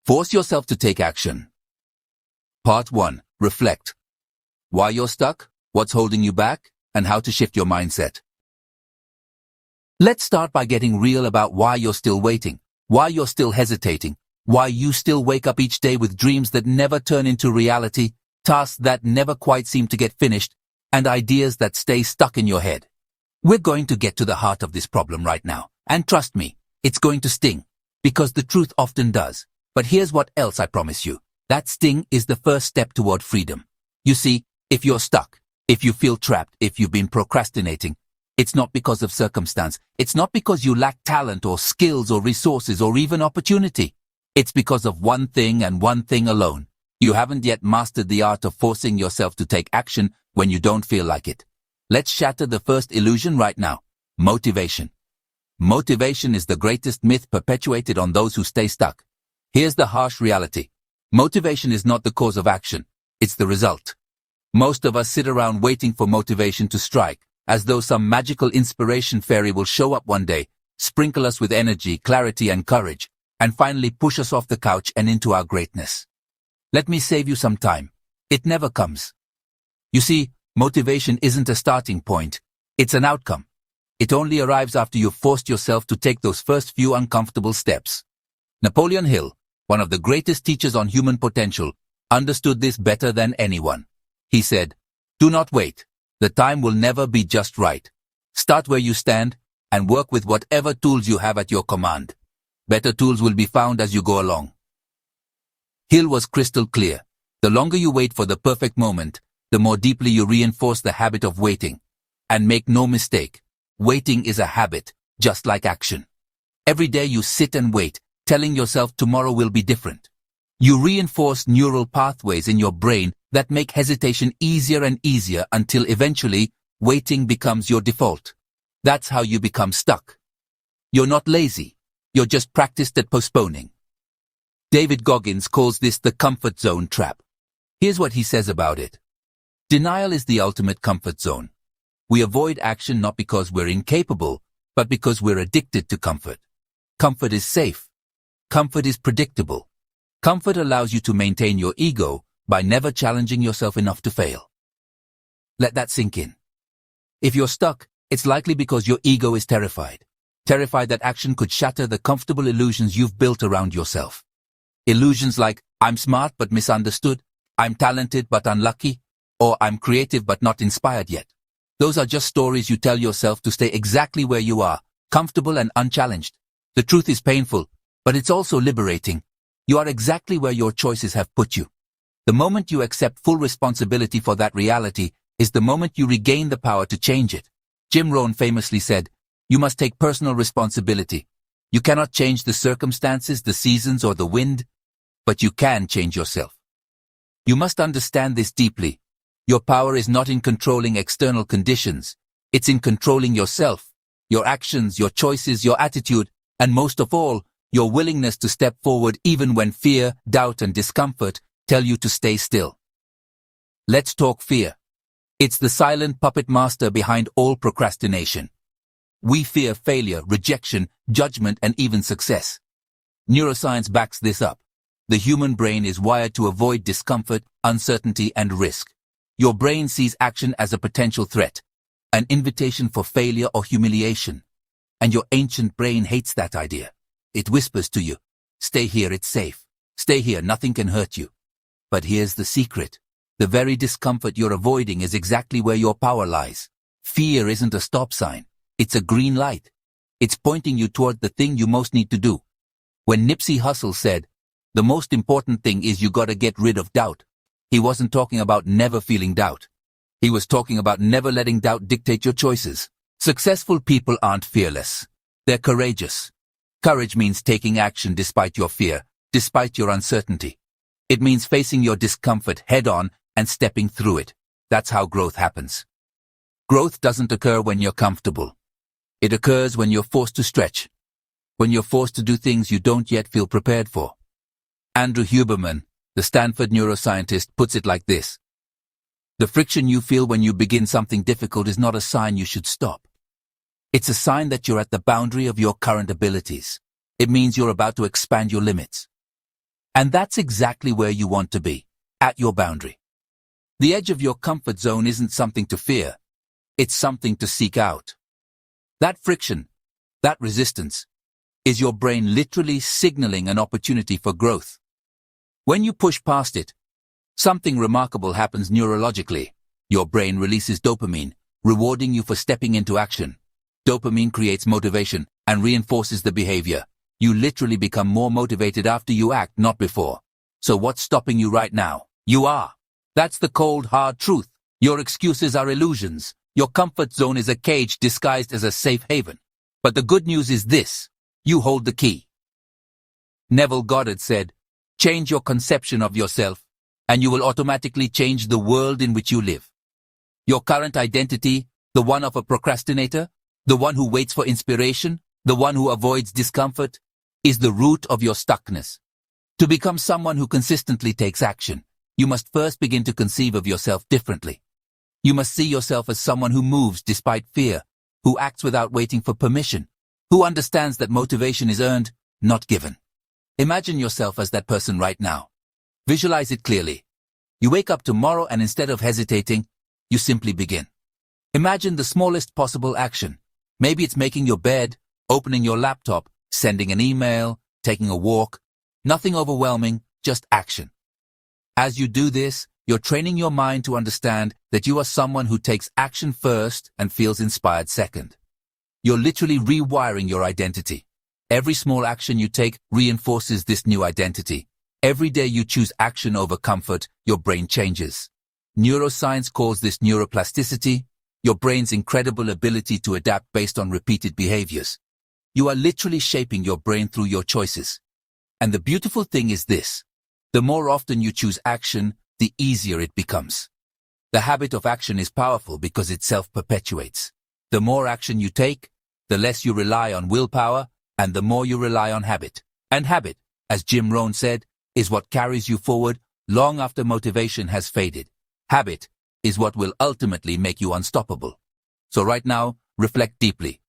Force yourself to take action. Part 1. Reflect. Why you're stuck, what's holding you back, and how to shift your mindset. Let's start by getting real about why you're still waiting, why you're still hesitating, why you still wake up each day with dreams that never turn into reality, tasks that never quite seem to get finished, and ideas that stay stuck in your head. We're going to get to the heart of this problem right now, and trust me, it's going to sting, because the truth often does. But here's what else I promise you. That sting is the first step toward freedom. You see, if you're stuck, if you feel trapped, if you've been procrastinating, it's not because of circumstance. It's not because you lack talent or skills or resources or even opportunity. It's because of one thing and one thing alone. You haven't yet mastered the art of forcing yourself to take action when you don't feel like it. Let's shatter the first illusion right now. Motivation. Motivation is the greatest myth perpetuated on those who stay stuck. Here's the harsh reality. Motivation is not the cause of action. It's the result. Most of us sit around waiting for motivation to strike, as though some magical inspiration fairy will show up one day, sprinkle us with energy, clarity, and courage, and finally push us off the couch and into our greatness. Let me save you some time. It never comes. You see, motivation isn't a starting point. It's an outcome. It only arrives after you've forced yourself to take those first few uncomfortable steps. Napoleon Hill, one of the greatest teachers on human potential, understood this better than anyone. He said, "Do not wait. The time will never be just right. Start where you stand and work with whatever tools you have at your command. Better tools will be found as you go along." Hill was crystal clear. The longer you wait for the perfect moment, the more deeply you reinforce the habit of waiting. And make no mistake, waiting is a habit, just like action. Every day you sit and wait, telling yourself tomorrow will be different. You reinforce neural pathways in your brain that make hesitation easier and easier until eventually, waiting becomes your default. That's how you become stuck. You're not lazy. You're just practiced at postponing. David Goggins calls this the comfort zone trap. Here's what he says about it. Denial is the ultimate comfort zone. We avoid action not because we're incapable, but because we're addicted to comfort. Comfort is safe. Comfort is predictable. Comfort allows you to maintain your ego by never challenging yourself enough to fail. Let that sink in. If you're stuck, it's likely because your ego is terrified. Terrified that action could shatter the comfortable illusions you've built around yourself. Illusions like, I'm smart but misunderstood, I'm talented but unlucky, or I'm creative but not inspired yet. Those are just stories you tell yourself to stay exactly where you are, comfortable and unchallenged. The truth is painful, but it's also liberating. You are exactly where your choices have put you. The moment you accept full responsibility for that reality is the moment you regain the power to change it. Rohn famously said, "You must take personal responsibility. You cannot change the circumstances, the seasons, or the wind, but you can change yourself." You must understand this deeply. Your power is not in controlling external conditions. It's in controlling yourself, your actions, your choices, your attitude, and most of all, your willingness to step forward even when fear, doubt, and discomfort tell you to stay still. Let's talk fear. It's the silent puppet master behind all procrastination. We fear failure, rejection, judgment, and even success. Neuroscience backs this up. The human brain is wired to avoid discomfort, uncertainty, and risk. Your brain sees action as a potential threat, an invitation for failure or humiliation. And your ancient brain hates that idea. It whispers to you, "Stay here, it's safe. Stay here, nothing can hurt you." But here's the secret. The very discomfort you're avoiding is exactly where your power lies. Fear isn't a stop sign. It's a green light. It's pointing you toward the thing you most need to do. When Nipsey Hussle said, "The most important thing is you gotta get rid of doubt," he wasn't talking about never feeling doubt. He was talking about never letting doubt dictate your choices. Successful people aren't fearless. They're courageous. Courage means taking action despite your fear, despite your uncertainty. It means facing your discomfort head-on and stepping through it. That's how growth happens. Growth doesn't occur when you're comfortable. It occurs when you're forced to stretch, when you're forced to do things you don't yet feel prepared for. Andrew Huberman, the Stanford neuroscientist, puts it like this. The friction you feel when you begin something difficult is not a sign you should stop. It's a sign that you're at the boundary of your current abilities. It means you're about to expand your limits. And that's exactly where you want to be, at your boundary. The edge of your comfort zone isn't something to fear. It's something to seek out. That friction, that resistance, is your brain literally signaling an opportunity for growth. When you push past it, something remarkable happens neurologically. Your brain releases dopamine, rewarding you for stepping into action. Dopamine creates motivation and reinforces the behavior. You literally become more motivated after you act, not before. So what's stopping you right now? You are. That's the cold, hard truth. Your excuses are illusions. Your comfort zone is a cage disguised as a safe haven. But the good news is this: you hold the key. Neville Goddard said, "Change your conception of yourself, and you will automatically change the world in which you live." Your current identity, the one of a procrastinator, the one who waits for inspiration, the one who avoids discomfort, is the root of your stuckness. To become someone who consistently takes action, you must first begin to conceive of yourself differently. You must see yourself as someone who moves despite fear, who acts without waiting for permission, who understands that motivation is earned, not given. Imagine yourself as that person right now. Visualize it clearly. You wake up tomorrow and instead of hesitating, you simply begin. Imagine the smallest possible action. Maybe it's making your bed, opening your laptop, sending an email, taking a walk. Nothing overwhelming, just action. As you do this, you're training your mind to understand that you are someone who takes action first and feels inspired second. You're literally rewiring your identity. Every small action you take reinforces this new identity. Every day you choose action over comfort, your brain changes. Neuroscience calls this neuroplasticity, your brain's incredible ability to adapt based on repeated behaviors. You are literally shaping your brain through your choices. And the beautiful thing is this: the more often you choose action, the easier it becomes. The habit of action is powerful because it self-perpetuates. The more action you take, the less you rely on willpower, and the more you rely on habit. And habit, as Rohn said, is what carries you forward long after motivation has faded. Habit is what will ultimately make you unstoppable. So right now, reflect deeply.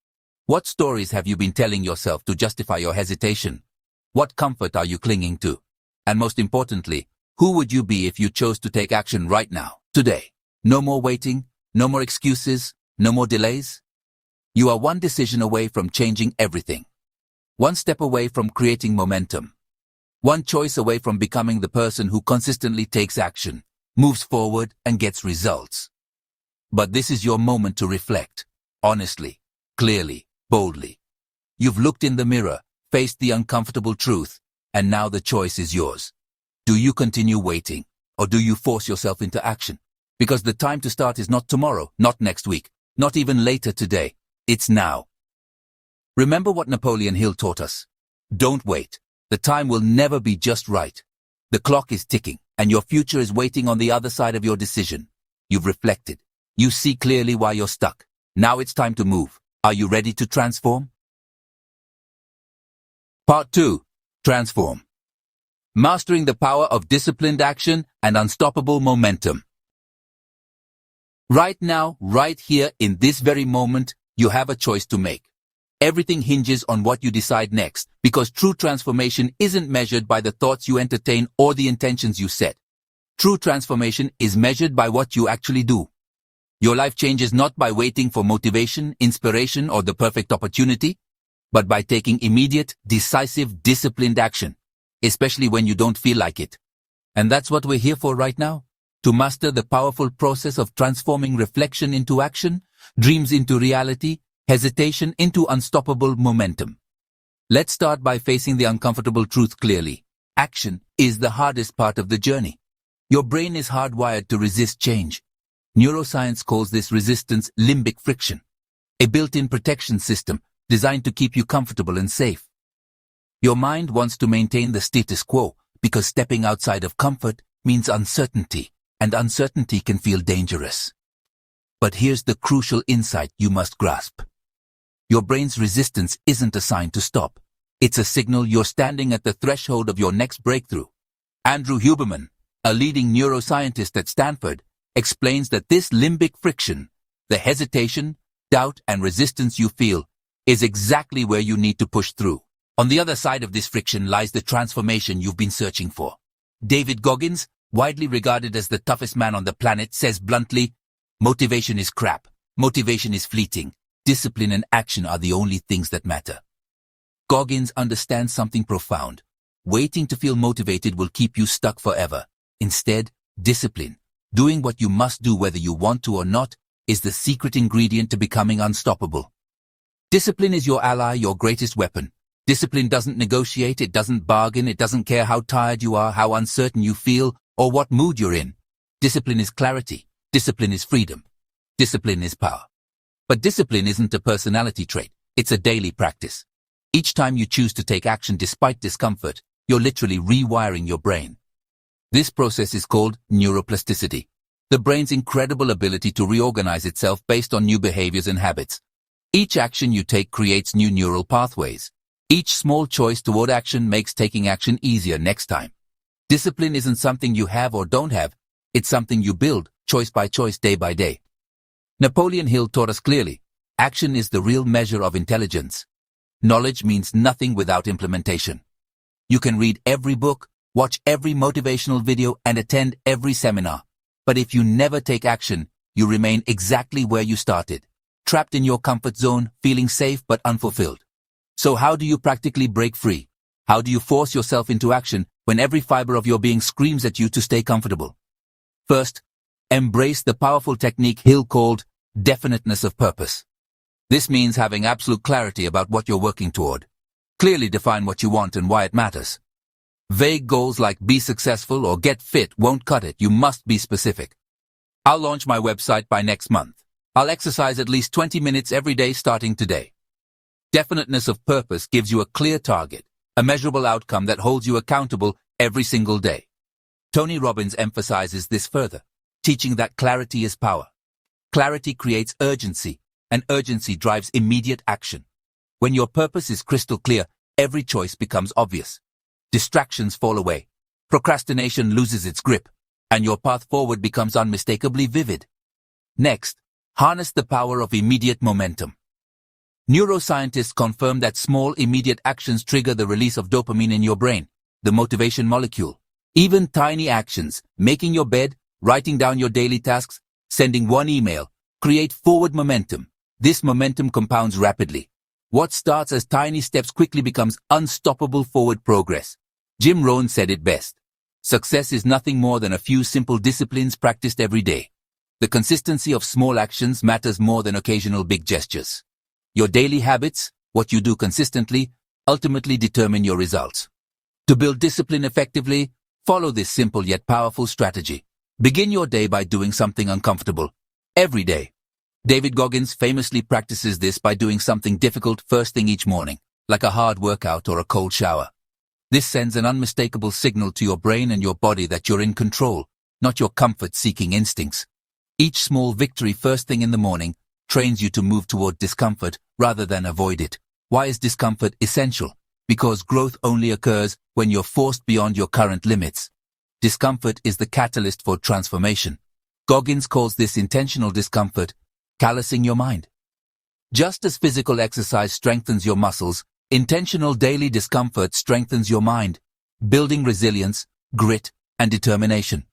What stories have you been telling yourself to justify your hesitation? What comfort are you clinging to? And most importantly, who would you be if you chose to take action right now, today? No more waiting, no more excuses, no more delays. You are one decision away from changing everything. One step away from creating momentum. One choice away from becoming the person who consistently takes action, moves forward, and gets results. But this is your moment to reflect, honestly, clearly, boldly. You've looked in the mirror, faced the uncomfortable truth, and now the choice is yours. Do you continue waiting, or do you force yourself into action? Because the time to start is not tomorrow, not next week, not even later today. It's now. Remember what Napoleon Hill taught us. Don't wait. The time will never be just right. The clock is ticking, and your future is waiting on the other side of your decision. You've reflected. You see clearly why you're stuck. Now it's time to move. Are you ready to transform? Part 2. Transform. Mastering the power of disciplined action and unstoppable momentum. Right now, right here, in this very moment, you have a choice to make. Everything hinges on what you decide next, because true transformation isn't measured by the thoughts you entertain or the intentions you set. True transformation is measured by what you actually do. Your life changes not by waiting for motivation, inspiration, or the perfect opportunity, but by taking immediate, decisive, disciplined action, especially when you don't feel like it. And that's what we're here for right now, to master the powerful process of transforming reflection into action, dreams into reality, hesitation into unstoppable momentum. Let's start by facing the uncomfortable truth clearly. Action is the hardest part of the journey. Your brain is hardwired to resist change. Neuroscience calls this resistance limbic friction, a built-in protection system designed to keep you comfortable and safe. Your mind wants to maintain the status quo because stepping outside of comfort means uncertainty, and uncertainty can feel dangerous. But here's the crucial insight you must grasp. Your brain's resistance isn't a sign to stop. It's a signal you're standing at the threshold of your next breakthrough. Andrew Huberman, a leading neuroscientist at Stanford, explains that this limbic friction, the hesitation, doubt, and resistance you feel, is exactly where you need to push through. On the other side of this friction lies the transformation you've been searching for. David Goggins, widely regarded as the toughest man on the planet, says bluntly, "Motivation is crap. Motivation is fleeting. Discipline and action are the only things that matter." Goggins understands something profound. Waiting to feel motivated will keep you stuck forever. Instead, discipline, doing what you must do whether you want to or not, is the secret ingredient to becoming unstoppable. Discipline is your ally, your greatest weapon. Discipline doesn't negotiate, it doesn't bargain, it doesn't care how tired you are, how uncertain you feel, or what mood you're in. Discipline is clarity. Discipline is freedom. Discipline is power. But discipline isn't a personality trait, it's a daily practice. Each time you choose to take action despite discomfort, you're literally rewiring your brain. This process is called neuroplasticity, the brain's incredible ability to reorganize itself based on new behaviors and habits. Each action you take creates new neural pathways. Each small choice toward action makes taking action easier next time. Discipline isn't something you have or don't have, it's something you build, choice by choice, day by day. Napoleon Hill taught us clearly, action is the real measure of intelligence. Knowledge means nothing without implementation. You can read every book, watch every motivational video, and attend every seminar. But if you never take action, you remain exactly where you started, trapped in your comfort zone, feeling safe but unfulfilled. So how do you practically break free? How do you force yourself into action when every fiber of your being screams at you to stay comfortable? First, embrace the powerful technique Hill called definiteness of purpose. This means having absolute clarity about what you're working toward. Clearly define what you want and why it matters. Vague goals like be successful or get fit won't cut it. You must be specific. I'll launch my website by next month. I'll exercise at least 20 minutes every day starting today. Definiteness of purpose gives you a clear target, a measurable outcome that holds you accountable every single day. Tony Robbins emphasizes this further, teaching that clarity is power. Clarity creates urgency, and urgency drives immediate action. When your purpose is crystal clear, every choice becomes obvious. Distractions fall away, procrastination loses its grip, and your path forward becomes unmistakably vivid. Next, harness the power of immediate momentum. Neuroscientists confirm that small immediate actions trigger the release of dopamine in your brain, the motivation molecule. Even tiny actions, making your bed, writing down your daily tasks, sending one email, create forward momentum. This momentum compounds rapidly. What starts as tiny steps quickly becomes unstoppable forward progress. Jim Rohn said it best. Success is nothing more than a few simple disciplines practiced every day. The consistency of small actions matters more than occasional big gestures. Your daily habits, what you do consistently, ultimately determine your results. To build discipline effectively, follow this simple yet powerful strategy. Begin your day by doing something uncomfortable. Every day. David Goggins famously practices this by doing something difficult first thing each morning, like a hard workout or a cold shower. This sends an unmistakable signal to your brain and your body that you're in control, not your comfort-seeking instincts. Each small victory first thing in the morning trains you to move toward discomfort rather than avoid it. Why is discomfort essential? Because growth only occurs when you're forced beyond your current limits. Discomfort is the catalyst for transformation. Goggins calls this intentional discomfort, callousing your mind. Just as physical exercise strengthens your muscles, intentional daily discomfort strengthens your mind, building resilience, grit, and determination.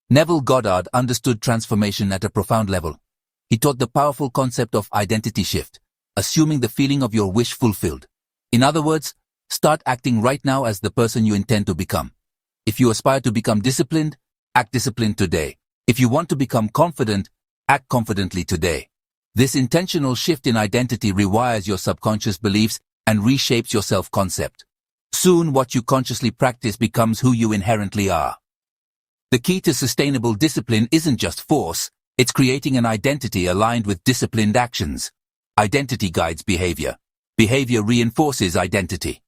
Neville Goddard understood transformation at a profound level. He taught the powerful concept of identity shift, assuming the feeling of your wish fulfilled. In other words, start acting right now as the person you intend to become. If you aspire to become disciplined, act disciplined today. If you want to become confident, act confidently today. This intentional shift in identity rewires your subconscious beliefs and reshapes your self-concept. Soon, what you consciously practice becomes who you inherently are. The key to sustainable discipline isn't just force, it's creating an identity aligned with disciplined actions. Identity guides behavior. Behavior reinforces identity.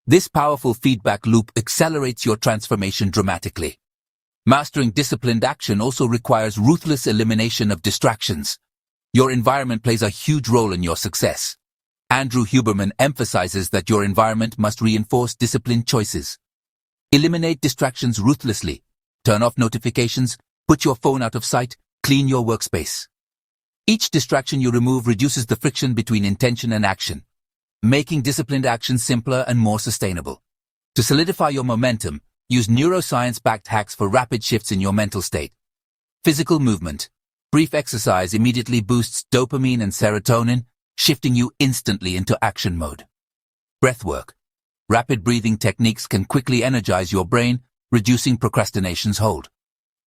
This powerful feedback loop accelerates your transformation dramatically. Mastering disciplined action also requires ruthless elimination of distractions. Your environment plays a huge role in your success. Andrew Huberman emphasizes that your environment must reinforce disciplined choices. Eliminate distractions ruthlessly. Turn off notifications, put your phone out of sight, clean your workspace. Each distraction you remove reduces the friction between intention and action. making disciplined action simpler and more sustainable. To solidify your momentum, use neuroscience-backed hacks for rapid shifts in your mental state. Physical movement. Brief exercise immediately boosts dopamine and serotonin, shifting you instantly into action mode. Breathwork. Rapid breathing techniques can quickly energize your brain, reducing procrastination's hold.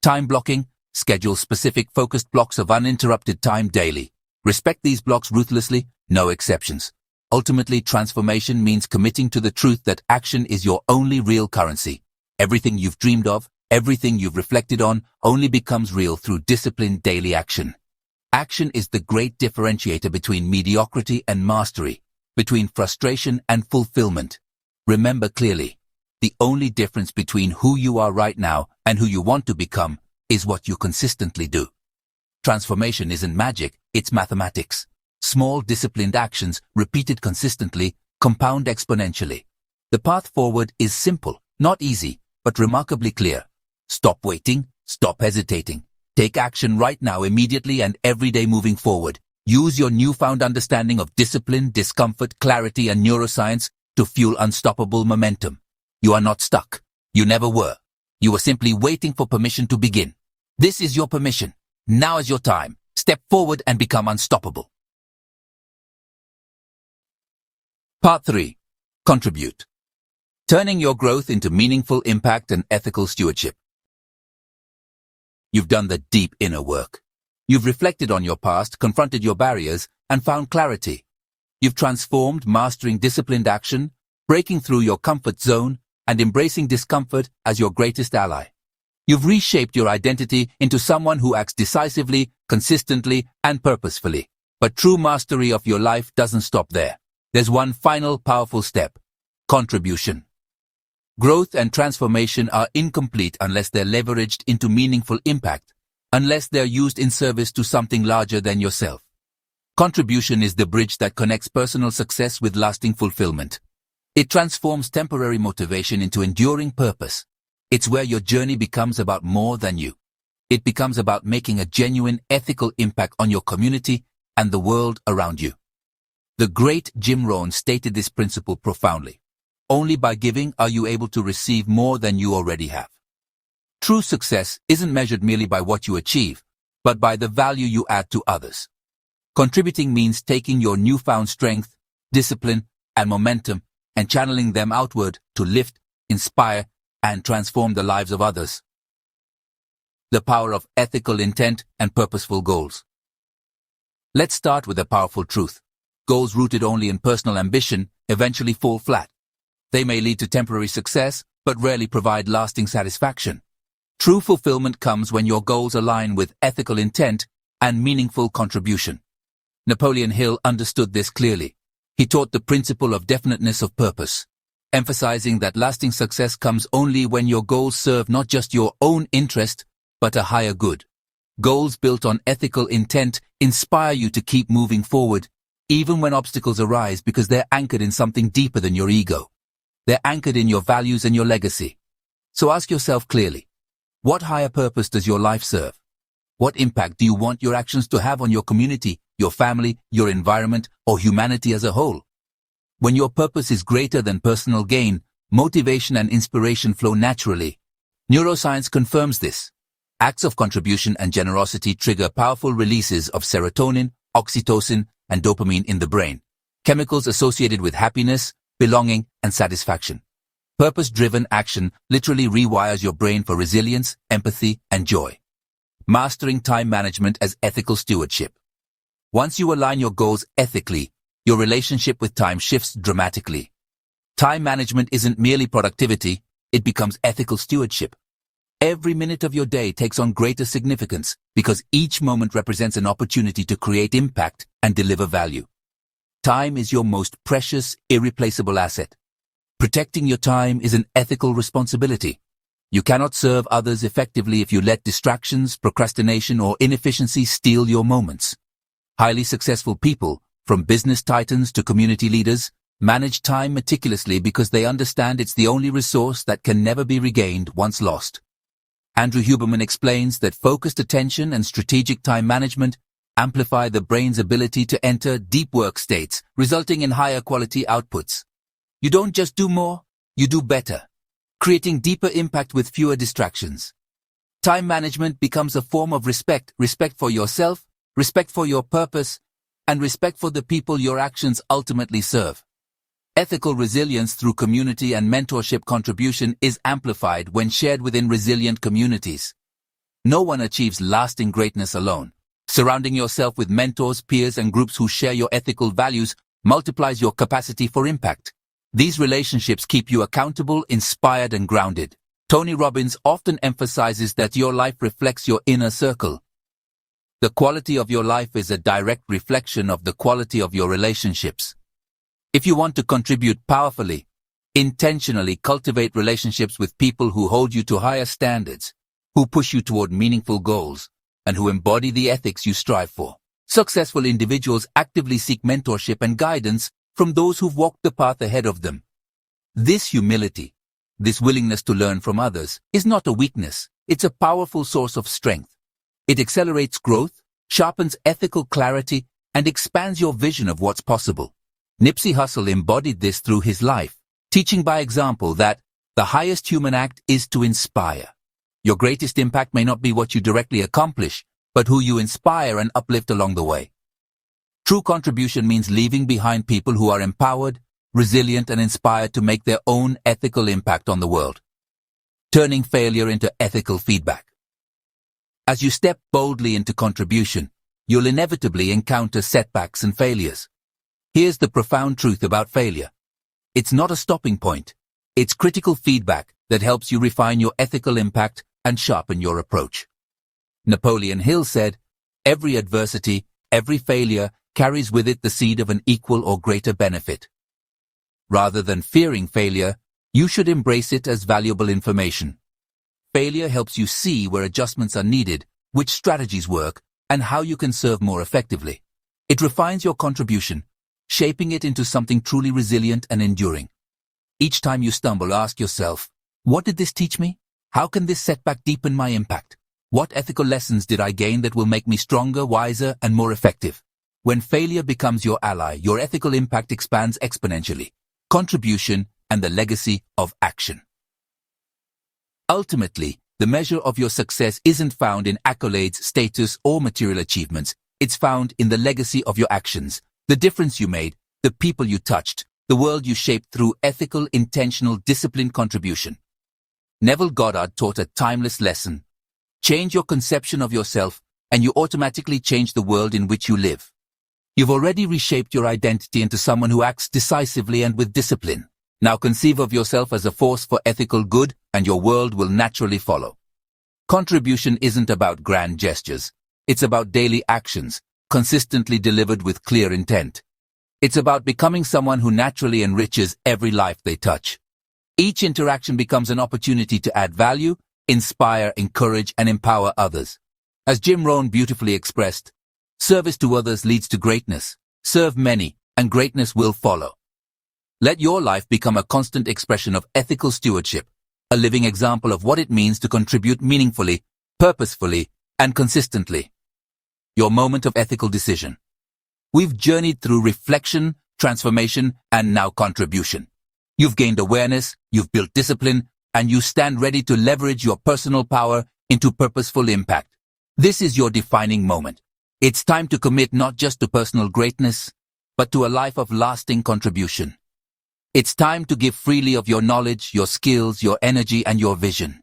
Time blocking. Schedule specific focused blocks of uninterrupted time daily. Respect these blocks ruthlessly, no exceptions. Ultimately, transformation means committing to the truth that action is your only real currency. Everything you've dreamed of, everything you've reflected on, only becomes real through disciplined daily action. Action is the great differentiator between mediocrity and mastery, between frustration and fulfillment. Remember clearly, the only difference between who you are right now and who you want to become is what you consistently do. Transformation isn't magic, it's mathematics. Small disciplined actions, repeated consistently, compound exponentially. The path forward is simple, not easy, but remarkably clear. Stop waiting, stop hesitating. Take action right now, immediately and every day moving forward. Use your newfound understanding of discipline, discomfort, clarity, and neuroscience to fuel unstoppable momentum. You are not stuck. You never were. You were simply waiting for permission to begin. This is your permission. Now is your time. Step forward and become unstoppable. Part 3. Contribute. Turning your growth into meaningful impact and ethical stewardship. You've done the deep inner work. You've reflected on your past, confronted your barriers, and found clarity. You've transformed, mastering disciplined action, breaking through your comfort zone, and embracing discomfort as your greatest ally. You've reshaped your identity into someone who acts decisively, consistently, and purposefully. But true mastery of your life doesn't stop there. There's one final powerful step: contribution. Growth and transformation are incomplete unless they're leveraged into meaningful impact, unless they're used in service to something larger than yourself. Contribution is the bridge that connects personal success with lasting fulfillment. It transforms temporary motivation into enduring purpose. It's where your journey becomes about more than you. It becomes about making a genuine ethical impact on your community and the world around you. The great Rohn stated this principle profoundly. Only by giving are you able to receive more than you already have. True success isn't measured merely by what you achieve, but by the value you add to others. Contributing means taking your newfound strength, discipline, and momentum and channeling them outward to lift, inspire, and transform the lives of others. The power of ethical intent and purposeful goals. Let's start with a powerful truth. Goals rooted only in personal ambition eventually fall flat. They may lead to temporary success, but rarely provide lasting satisfaction. True fulfillment comes when your goals align with ethical intent and meaningful contribution. Napoleon Hill understood this clearly. He taught the principle of definiteness of purpose, emphasizing that lasting success comes only when your goals serve not just your own interest, but a higher good. Goals built on ethical intent inspire you to keep moving forward, even when obstacles arise, because they're anchored in something deeper than your ego. They're anchored in your values and your legacy. So ask yourself clearly, what higher purpose does your life serve? What impact do you want your actions to have on your community, your family, your environment, or humanity as a whole? When your purpose is greater than personal gain, motivation and inspiration flow naturally. Neuroscience confirms this. Acts of contribution and generosity trigger powerful releases of serotonin, oxytocin, and dopamine in the brain, chemicals associated with happiness, belonging, and satisfaction. Purpose-driven action literally rewires your brain for resilience, empathy, and joy. Mastering time management as ethical stewardship. Once you align your goals ethically, your relationship with time shifts dramatically. Time management isn't merely productivity, it becomes ethical stewardship. Every minute of your day takes on greater significance because each moment represents an opportunity to create impact and deliver value. Time is your most precious, irreplaceable asset. Protecting your time is an ethical responsibility. You cannot serve others effectively if you let distractions, procrastination, or inefficiency steal your moments. Highly successful people, from business titans to community leaders, manage time meticulously because they understand it's the only resource that can never be regained once lost. Huberman explains that focused attention and strategic time management amplify the brain's ability to enter deep work states, resulting in higher quality outputs. You don't just do more, you do better, creating deeper impact with fewer distractions. Time management becomes a form of respect for yourself, respect for your purpose, and respect for the people your actions ultimately serve. Ethical resilience through community and mentorship contribution is amplified when shared within resilient communities. No one achieves lasting greatness alone. Surrounding yourself with mentors, peers, and groups who share your ethical values multiplies your capacity for impact. These relationships keep you accountable, inspired, and grounded. Tony Robbins often emphasizes that your life reflects your inner circle. The quality of your life is a direct reflection of the quality of your relationships. If you want to contribute powerfully, intentionally cultivate relationships with people who hold you to higher standards, who push you toward meaningful goals, and who embody the ethics you strive for. Successful individuals actively seek mentorship and guidance from those who've walked the path ahead of them. This humility, this willingness to learn from others, is not a weakness, it's a powerful source of strength. It accelerates growth, sharpens ethical clarity, and expands your vision of what's possible. Nipsey Hussle embodied this through his life, teaching by example that the highest human act is to inspire. Your greatest impact may not be what you directly accomplish, but who you inspire and uplift along the way. True contribution means leaving behind people who are empowered, resilient, and inspired to make their own ethical impact on the world. Turning failure into ethical feedback. As you step boldly into contribution, you'll inevitably encounter setbacks and failures. Here's the profound truth about failure. It's not a stopping point. It's critical feedback that helps you refine your ethical impact and sharpen your approach. Napoleon Hill said, "Every adversity, every failure carries with it the seed of an equal or greater benefit." Rather than fearing failure, you should embrace it as valuable information. Failure helps you see where adjustments are needed, which strategies work, and how you can serve more effectively. It refines your contribution, shaping it into something truly resilient and enduring. Each time you stumble, ask yourself, what did this teach me? How can this setback deepen my impact? What ethical lessons did I gain that will make me stronger, wiser, and more effective? When failure becomes your ally, your ethical impact expands exponentially. Contribution and the legacy of action. Ultimately, the measure of your success isn't found in accolades, status, or material achievements. It's found in the legacy of your actions, the difference you made, the people you touched, the world you shaped through ethical, intentional, disciplined contribution. Neville Goddard taught a timeless lesson. Change your conception of yourself, and you automatically change the world in which you live. You've already reshaped your identity into someone who acts decisively and with discipline. Now conceive of yourself as a force for ethical good, and your world will naturally follow. Contribution isn't about grand gestures. It's about daily actions, consistently delivered with clear intent. It's about becoming someone who naturally enriches every life they touch. Each interaction becomes an opportunity to add value, inspire, encourage, and empower others. As Rohn beautifully expressed, service to others leads to greatness. Serve many, and greatness will follow. Let your life become a constant expression of ethical stewardship, a living example of what it means to contribute meaningfully, purposefully, and consistently. Your moment of ethical decision. We've journeyed through reflection, transformation, and now contribution. You've gained awareness, you've built discipline, and you stand ready to leverage your personal power into purposeful impact. This is your defining moment. It's time to commit not just to personal greatness, but to a life of lasting contribution. It's time to give freely of your knowledge, your skills, your energy, and your vision.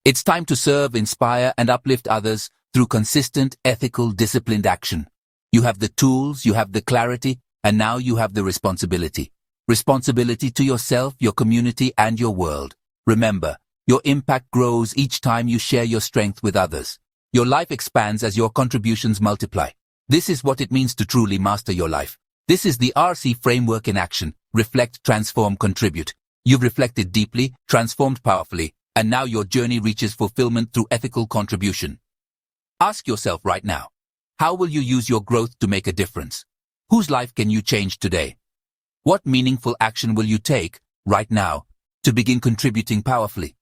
It's time to serve, inspire, and uplift others through consistent, ethical, disciplined action. You have the tools, you have the clarity, and now you have the responsibility. Responsibility to yourself, your community, and your world. Remember, your impact grows each time you share your strength with others. Your life expands as your contributions multiply. This is what it means to truly master your life. This is the RC framework in action. Reflect, transform, contribute. You've reflected deeply, transformed powerfully, and now your journey reaches fulfillment through ethical contribution. Ask yourself right now, how will you use your growth to make a difference? Whose life can you change today? What meaningful action will you take, right now, to begin contributing powerfully?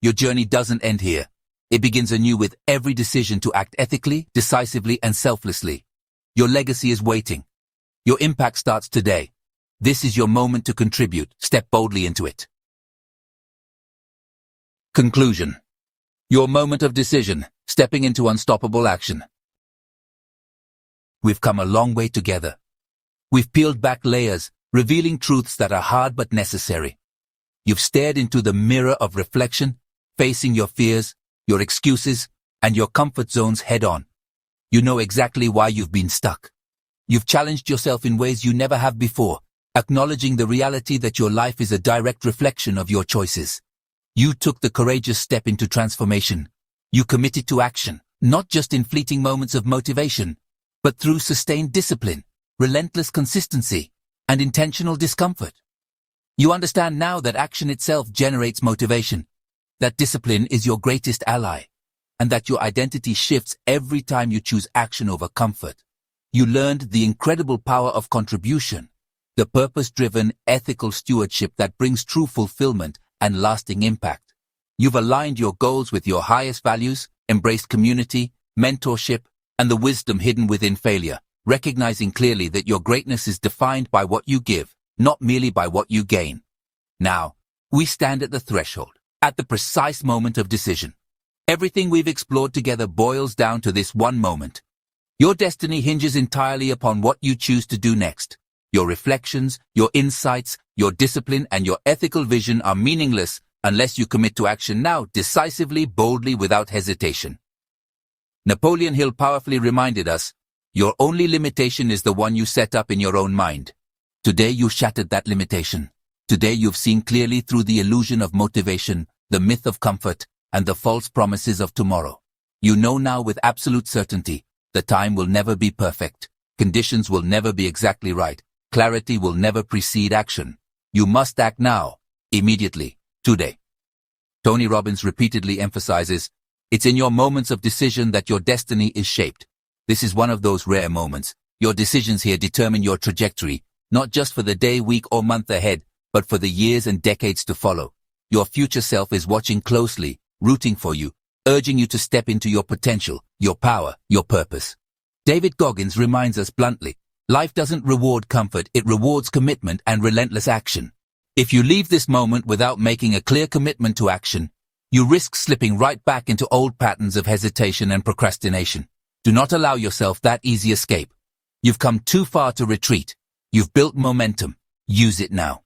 Your journey doesn't end here. It begins anew with every decision to act ethically, decisively, and selflessly. Your legacy is waiting. Your impact starts today. This is your moment to contribute. Step boldly into it. Conclusion. Your moment of decision, stepping into unstoppable action. We've come a long way together. We've peeled back layers, revealing truths that are hard but necessary. You've stared into the mirror of reflection, facing your fears, your excuses, and your comfort zones head-on. You know exactly why you've been stuck. You've challenged yourself in ways you never have before, acknowledging the reality that your life is a direct reflection of your choices. You took the courageous step into transformation. You committed to action, not just in fleeting moments of motivation, but through sustained discipline, relentless consistency, and intentional discomfort. You understand now that action itself generates motivation, that discipline is your greatest ally, and that your identity shifts every time you choose action over comfort. You learned the incredible power of contribution, the purpose-driven, ethical stewardship that brings true fulfillment and lasting impact. You've aligned your goals with your highest values, embraced community, mentorship, and the wisdom hidden within failure, recognizing clearly that your greatness is defined by what you give, not merely by what you gain. Now, we stand at the threshold, at the precise moment of decision. Everything we've explored together boils down to this one moment. Your destiny hinges entirely upon what you choose to do next. Your reflections, your insights, your discipline, and your ethical vision are meaningless unless you commit to action now, decisively, boldly, without hesitation. Napoleon Hill powerfully reminded us, your only limitation is the one you set up in your own mind. Today you shattered that limitation. Today you've seen clearly through the illusion of motivation, the myth of comfort, and the false promises of tomorrow. You know now with absolute certainty, the time will never be perfect. Conditions will never be exactly right. Clarity will never precede action. You must act now, immediately, today. Tony Robbins repeatedly emphasizes, it's in your moments of decision that your destiny is shaped. This is one of those rare moments. Your decisions here determine your trajectory, not just for the day, week, or month ahead, but for the years and decades to follow. Your future self is watching closely, rooting for you, urging you to step into your potential, your power, your purpose. David Goggins reminds us bluntly, life doesn't reward comfort, it rewards commitment and relentless action. If you leave this moment without making a clear commitment to action, you risk slipping right back into old patterns of hesitation and procrastination. Do not allow yourself that easy escape. You've come too far to retreat. You've built momentum. Use it now.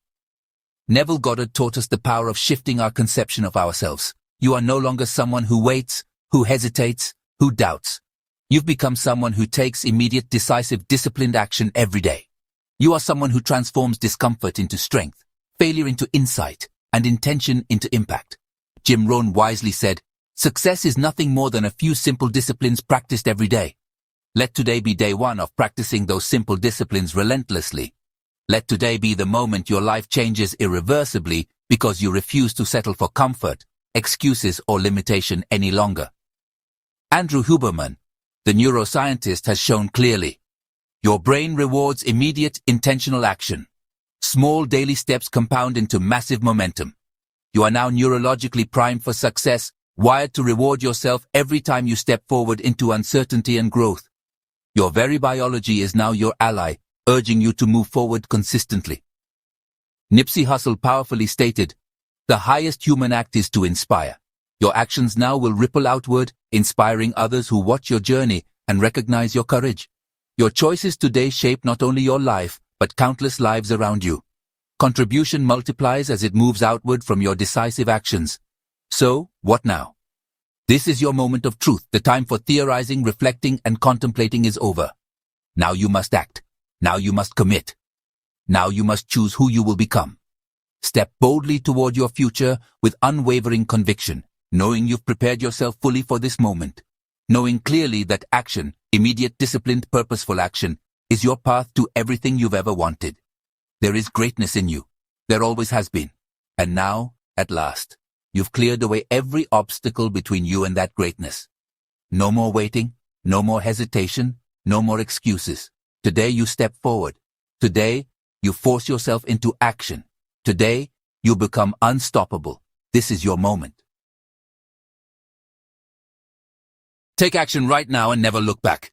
Neville Goddard taught us the power of shifting our conception of ourselves. You are no longer someone who waits, who hesitates, who doubts. You've become someone who takes immediate, decisive, disciplined action every day. You are someone who transforms discomfort into strength, failure into insight, and intention into impact. Rohn wisely said, success is nothing more than a few simple disciplines practiced every day. Let today be day one of practicing those simple disciplines relentlessly. Let today be the moment your life changes irreversibly because you refuse to settle for comfort, excuses, or limitation any longer. Andrew Huberman, the neuroscientist, has shown clearly, your brain rewards immediate, intentional action. Small daily steps compound into massive momentum. You are now neurologically primed for success, wired to reward yourself every time you step forward into uncertainty and growth. Your very biology is now your ally, urging you to move forward consistently. Nipsey Hussle powerfully stated, the highest human act is to inspire. Your actions now will ripple outward, inspiring others who watch your journey and recognize your courage. Your choices today shape not only your life, but countless lives around you. Contribution multiplies as it moves outward from your decisive actions. So, what now? This is your moment of truth. The time for theorizing, reflecting, and contemplating is over. Now you must act. Now you must commit. Now you must choose who you will become. Step boldly toward your future with unwavering conviction, knowing you've prepared yourself fully for this moment. Knowing clearly that action, immediate, disciplined, purposeful action, is your path to everything you've ever wanted. There is greatness in you. There always has been. And now, at last, you've cleared away every obstacle between you and that greatness. No more waiting, no more hesitation, no more excuses. Today you step forward. Today, you force yourself into action. Today, you become unstoppable. This is your moment. Take action right now and never look back.